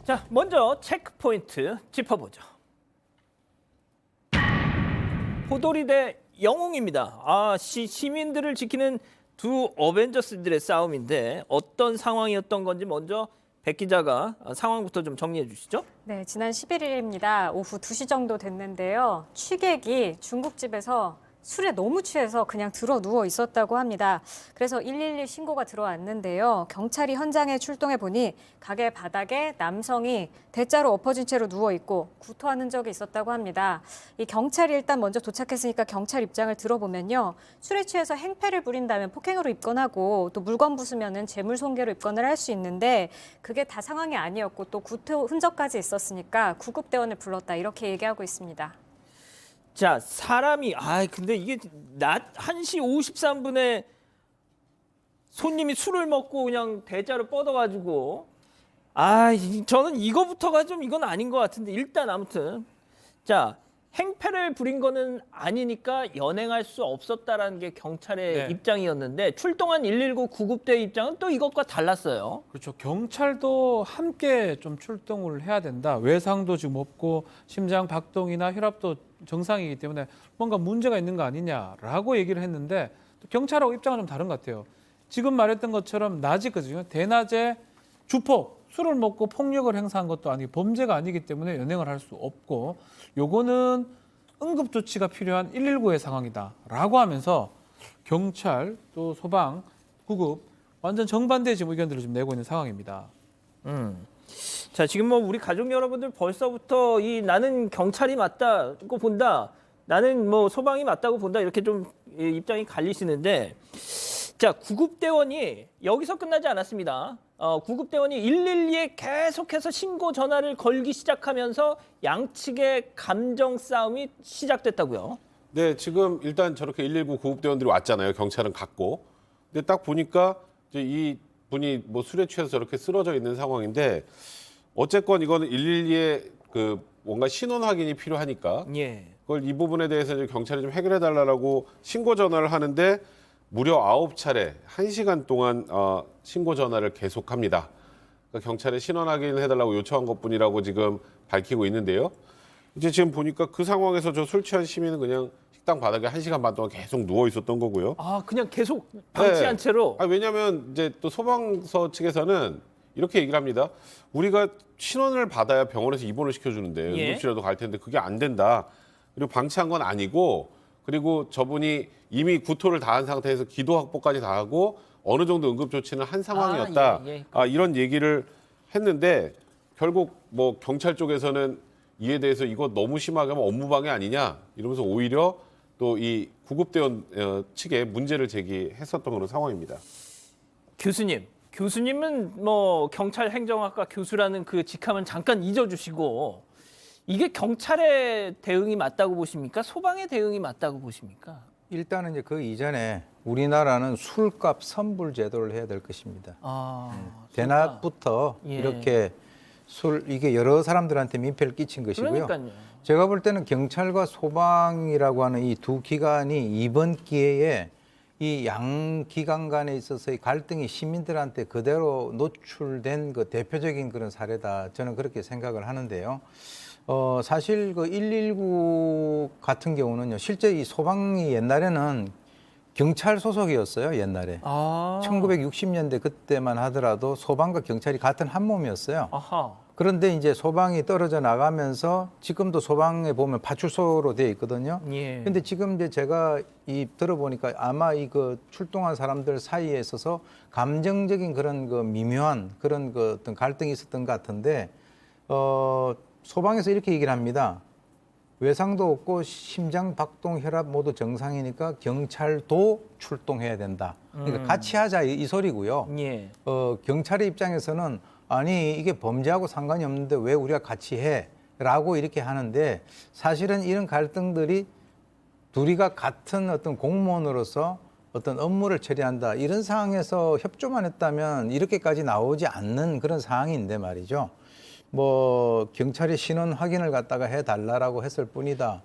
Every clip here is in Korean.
자, 먼저 체크포인트 짚어보죠. 호돌이 대 영웅입니다. 시민들을 지키는 두 어벤져스들의 싸움인데 어떤 상황이었던 건지 먼저 백 기자가 상황부터 좀 정리해 주시죠. 네, 지난 11일입니다. 오후 2시 정도 됐는데요. 취객이 중국집에서 술에 너무 취해서 그냥 들어 누워 있었다고 합니다. 그래서 112 신고가 들어왔는데요. 경찰이 현장에 출동해 보니 가게 바닥에 남성이 대자로 엎어진 채로 누워 있고 구토하는 적이 있었다고 합니다. 이 경찰이 일단 먼저 도착했으니까 경찰 입장을 들어보면요. 술에 취해서 행패를 부린다면 폭행으로 입건하고 또 물건 부수면은 재물손괴로 입건을 할 수 있는데 그게 다 상황이 아니었고 또 구토 흔적까지 있었으니까 구급대원을 불렀다 이렇게 얘기하고 있습니다. 자, 사람이 근데 이게 낮 1시 53분에 손님이 술을 먹고 그냥 대자로 뻗어가지고 저는 이거부터가 좀 이건 아닌 것 같은데 일단 아무튼 자, 행패를 부린 거는 아니니까 연행할 수 없었다라는 게 경찰의 네. 입장이었는데 출동한 119 구급대의 입장은 또 이것과 달랐어요. 그렇죠. 경찰도 함께 좀 출동을 해야 된다. 외상도 지금 없고 심장 박동이나 혈압도 정상이기 때문에 뭔가 문제가 있는 거 아니냐라고 얘기를 했는데 또 경찰하고 입장은 좀 다른 것 같아요. 지금 말했던 것처럼 낮이거든요. 대낮에 주폭, 술을 먹고 폭력을 행사한 것도 아니고 범죄가 아니기 때문에 연행을 할 수 없고 요거는 응급조치가 필요한 119의 상황이다라고 하면서 경찰 또 소방, 구급 완전 정반대의 지금 의견들을 지금 내고 있는 상황입니다. 자, 지금 뭐 우리 가족 여러분들 벌써부터 나는 경찰이 맞다고 본다, 나는 뭐 소방이 맞다고 본다 이렇게 좀 입장이 갈리시는데 자, 구급대원이 여기서 끝나지 않았습니다. 구급대원이 112에 계속해서 신고 전화를 걸기 시작하면서 양측의 감정 싸움이 시작됐다고요. 네, 지금 일단 저렇게 119 구급대원들이 왔잖아요. 경찰은 갔고. 근데 딱 보니까 이제 이 분이 뭐 술에 취해서 저렇게 쓰러져 있는 상황인데 어쨌건 이거는 112에 그 뭔가 신원 확인이 필요하니까 예. 그걸 이 부분에 대해서 이제 경찰이 좀 해결해 달라고 신고 전화를 하는데 무려 9차례 1시간 동안 신고 전화를 계속합니다. 그러니까 경찰에 신원 확인을 해달라고 요청한 것뿐이라고 지금 밝히고 있는데요. 이제 지금 보니까 그 상황에서 저 술 취한 시민은 그냥 식당 바닥에 1시간 반 동안 계속 누워 있었던 거고요. 그냥 계속 방치한 채로. 왜냐하면 이제 또 소방서 측에서는 이렇게 얘기를 합니다. 우리가 신원을 받아야 병원에서 입원을 시켜주는데 예. 응급실에도 갈 텐데 그게 안 된다. 그리고 방치한 건 아니고 그리고 저분이 이미 구토를 다한 상태에서 기도 확보까지 다 하고 어느 정도 응급 조치는 한 상황이었다. 예. 이런 얘기를 했는데 결국 뭐 경찰 쪽에서는 이에 대해서 이거 너무 심하게 하면 업무방해 아니냐 이러면서 오히려 또 이 구급대원 측에 문제를 제기했었던 그런 상황입니다. 교수님은 뭐 경찰 행정학과 교수라는 그 직함은 잠깐 잊어주시고 이게 경찰의 대응이 맞다고 보십니까? 소방의 대응이 맞다고 보십니까? 일단은 이제 그 이전에 우리나라는 술값 선불 제도를 해야 될 것입니다. 대낮부터 예. 이렇게 이게 여러 사람들한테 민폐를 끼친 것이고요. 그러니까요. 제가 볼 때는 경찰과 소방이라고 하는 이 두 기관이 이번 기회에 이 양 기관 간에 있어서의 갈등이 시민들한테 그대로 노출된 그 대표적인 그런 사례다. 저는 그렇게 생각을 하는데요. 사실 그 119 같은 경우는요. 실제 이 소방이 옛날에는 경찰 소속이었어요. 옛날에. 1960년대 그때만 하더라도 소방과 경찰이 같은 한 몸이었어요. 아하. 그런데 이제 소방이 떨어져 나가면서 지금도 소방에 보면 파출소로 되어 있거든요. 예. 근데 지금 이제 제가 들어보니까 아마 그 출동한 사람들 사이에 있어서 감정적인 그런 그 미묘한 그런 그 어떤 갈등이 있었던 것 같은데, 소방에서 이렇게 얘기를 합니다. 외상도 없고 심장 박동 혈압 모두 정상이니까 경찰도 출동해야 된다. 그러니까 같이 하자 이 소리고요. 예. 경찰의 입장에서는 아니 이게 범죄하고 상관이 없는데 왜 우리가 같이 해? 라고 이렇게 하는데 사실은 이런 갈등들이 둘이가 같은 어떤 공무원으로서 어떤 업무를 처리한다. 이런 상황에서 협조만 했다면 이렇게까지 나오지 않는 그런 상황인데 말이죠. 뭐 경찰이 신원 확인을 갖다가 해달라고 했을 뿐이다.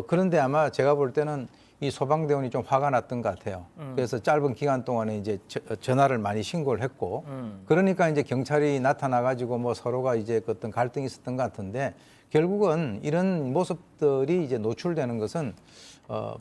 그런데 아마 제가 볼 때는 이 소방대원이 좀 화가 났던 것 같아요. 그래서 짧은 기간 동안에 이제 전화를 많이 신고를 했고, 그러니까 이제 경찰이 나타나가지고 뭐 서로가 이제 그 어떤 갈등이 있었던 것 같은데, 결국은 이런 모습들이 이제 노출되는 것은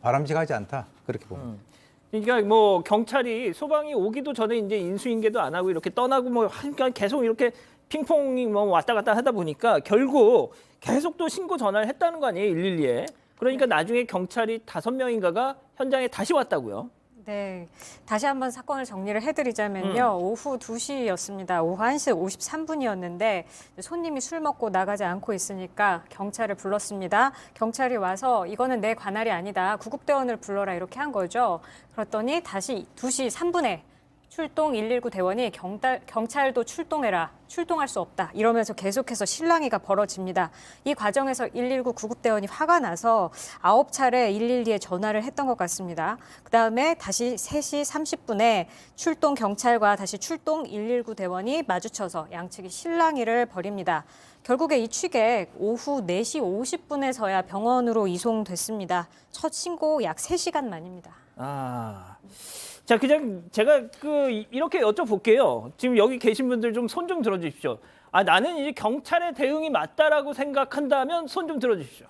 바람직하지 않다 그렇게 봅니다. 그러니까 뭐 경찰이 소방이 오기도 전에 이제 인수인계도 안 하고 이렇게 떠나고 뭐 하니까 계속 이렇게 핑퐁이 뭐 왔다 갔다 하다 보니까 결국 계속 또 신고 전화를 했다는 거 아니에요, 112에. 그러니까 나중에 경찰이 5명인가가 현장에 다시 왔다고요. 네, 다시 한번 사건을 정리를 해드리자면요. 오후 2시였습니다. 오후 1시 53분이었는데 손님이 술 먹고 나가지 않고 있으니까 경찰을 불렀습니다. 경찰이 와서 이거는 내 관할이 아니다. 구급대원을 불러라 이렇게 한 거죠. 그랬더니 다시 2시 3분에 출동 119 대원이 경찰도 출동해라. 출동할 수 없다. 이러면서 계속해서 실랑이가 벌어집니다. 이 과정에서 119 구급대원이 화가 나서 9차례 112에 전화를 했던 것 같습니다. 그다음에 다시 3시 30분에 출동 경찰과 다시 출동 119 대원이 마주쳐서 양측이 실랑이를 벌입니다. 결국에 이 취객 오후 4시 50분에서야 병원으로 이송됐습니다. 첫 신고 약 3시간 만입니다. 아. 자, 그냥 제가 이렇게 여쭤볼게요. 지금 여기 계신 분들 좀 손 좀 들어주십시오. 아, 나는 이제 경찰의 대응이 맞다라고 생각한다면 손 좀 들어주십시오.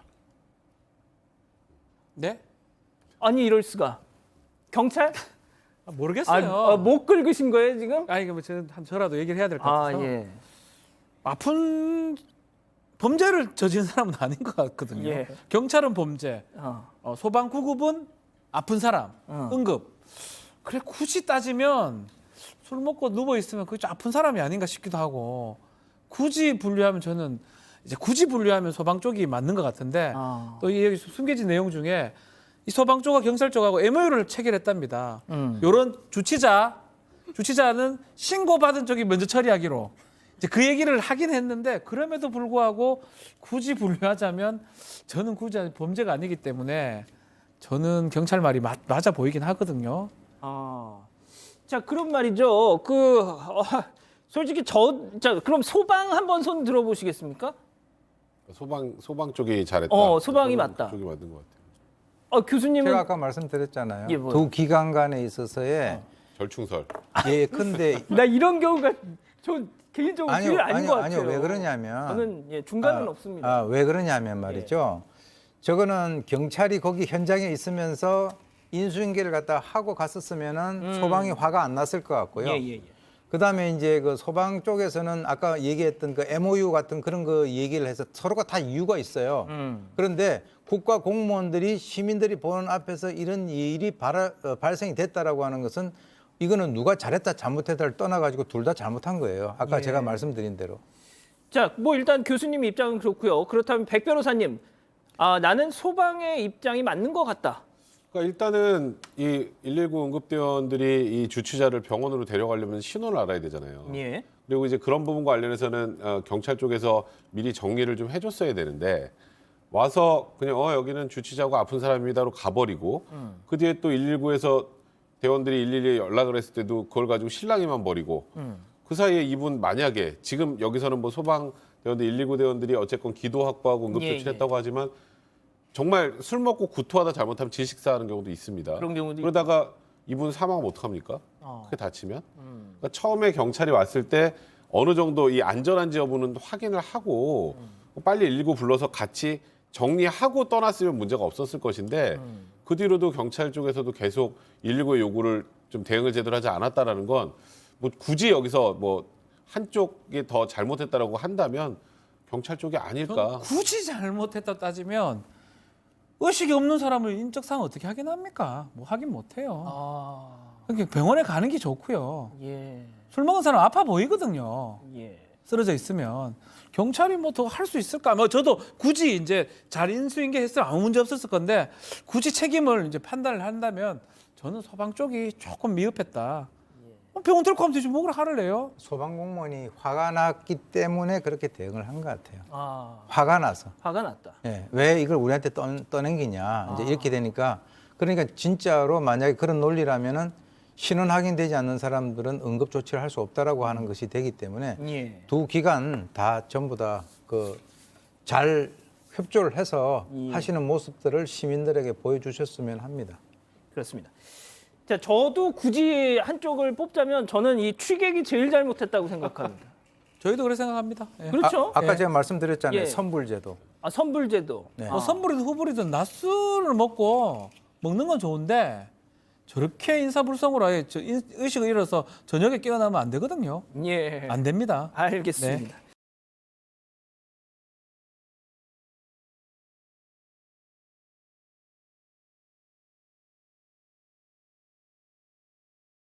네? 아니, 이럴 수가. 경찰? 모르겠어요. 못 긁으신 거예요, 지금? 아니 뭐 저라도 얘기를 해야 될 것 같아서. 예. 아픈 범죄를 저지른 사람은 아닌 것 같거든요. 예. 경찰은 범죄, 어. 소방 구급은 아픈 사람, 어. 응급. 그래 굳이 따지면 술 먹고 누워 있으면 그게 아픈 사람이 아닌가 싶기도 하고 굳이 분류하면 저는 이제 굳이 분류하면 소방 쪽이 맞는 것 같은데 또 이 숨겨진 내용 중에 이 소방 쪽과 경찰 쪽하고 MOU를 체결했답니다. 이런 주치자는 신고받은 쪽이 먼저 처리하기로 이제 그 얘기를 하긴 했는데 그럼에도 불구하고 굳이 분류하자면 저는 굳이 범죄가 아니기 때문에 저는 경찰 말이 맞아 보이긴 하거든요. 자, 그럼 말이죠. 솔직히 자, 그럼 소방 한번 손 들어보시겠습니까? 소방 쪽이 잘했다. 소방이 맞다. 쪽이 맞는 것 같아요. 교수님은 제가 아까 말씀드렸잖아요. 예, 뭐요? 두 기관 간에 있어서의 절충설. 예컨대 나 이런 경우가 저 개인적으로 제일 아닌 것 같아요. 아니요. 왜 그러냐면 저는 중간은 없습니다. 왜 그러냐면 말이죠. 저거는 경찰이 거기 현장에 있으면서 인수인계를 갖다 하고 갔었으면은 소방이 화가 안 났을 것 같고요. 예. 그다음에 이제 그 소방 쪽에서는 아까 얘기했던 그 MOU 같은 그런 거 얘기를 해서 서로가 다 이유가 있어요. 그런데 국가 공무원들이 시민들이 보는 앞에서 이런 일이 발생이 됐다라고 하는 것은 이거는 누가 잘했다 잘못했다를 떠나가지고 둘 다 잘못한 거예요. 아까 예. 제가 말씀드린 대로. 자, 뭐 일단 교수님 입장은 그렇고요. 그렇다면 백 변호사님, 나는 소방의 입장이 맞는 것 같다. 그러니까 일단은 이 119 응급대원들이 이 주치자를 병원으로 데려가려면 신원을 알아야 되잖아요. 예. 그리고 이제 그런 부분과 관련해서는 경찰 쪽에서 미리 정리를 좀 해줬어야 되는데 와서 그냥 여기는 주치자고 아픈 사람입니다로 가버리고 그 뒤에 또 119에서 대원들이 112에 연락을 했을 때도 그걸 가지고 실랑이만 벌이고 그 사이에 이분 만약에 지금 여기서는 뭐 소방 대원들 119 대원들이 어쨌건 기도 확보하고 응급 예, 조치를 했다고 하지만 정말 술 먹고 구토하다 잘못하면 질식사하는 경우도 있습니다. 그런 경우도 그러다가 이분 사망하면 어떡합니까? 크게 다치면? 그러니까 처음에 경찰이 왔을 때 어느 정도 이 안전한지 여부는 확인을 하고 빨리 119 불러서 같이 정리하고 떠났으면 문제가 없었을 것인데 그 뒤로도 경찰 쪽에서도 계속 119의 요구를 좀 대응을 제대로 하지 않았다라는 건 뭐 굳이 여기서 뭐 한쪽이 더 잘못했다라고 한다면 경찰 쪽이 아닐까. 굳이 잘못했다 따지면 의식이 없는 사람을 인적사항 어떻게 하긴 합니까? 뭐 하긴 못해요. 그러니까 병원에 가는 게 좋고요. 예. 술 먹은 사람 아파 보이거든요. 예. 쓰러져 있으면 경찰이 뭐 더 할 수 있을까? 뭐 저도 굳이 이제 잘 인수인계 했으면 아무 문제 없었을 건데 굳이 책임을 이제 판단을 한다면 저는 소방 쪽이 조금 미흡했다. 병원 들고 가면 되지 뭐 그래 화를 내요? 소방 공무원이 화가 났기 때문에 그렇게 대응을 한 것 같아요. 화가 나서. 화가 났다. 예, 왜 이걸 우리한테 떠넘기냐. 이제 이렇게 되니까 그러니까 진짜로 만약에 그런 논리라면은 신원 확인되지 않는 사람들은 응급 조치를 할 수 없다라고 하는 것이 되기 때문에 예. 두 기관 다 전부 다 잘 협조를 해서 예. 하시는 모습들을 시민들에게 보여주셨으면 합니다. 그렇습니다. 자, 저도 굳이 한쪽을 뽑자면 저는 이 취객이 제일 잘못했다고 생각합니다. 저희도 그렇게 생각합니다. 예. 그렇죠? 아까 예. 제가 말씀드렸잖아요. 예. 선불제도. 선불제도. 네. 뭐 선불이든 후불이든 낮술을 먹고 먹는 건 좋은데 저렇게 인사불성으로 아예 의식을 잃어서 저녁에 깨어나면 안 되거든요. 예. 안 됩니다. 알겠습니다.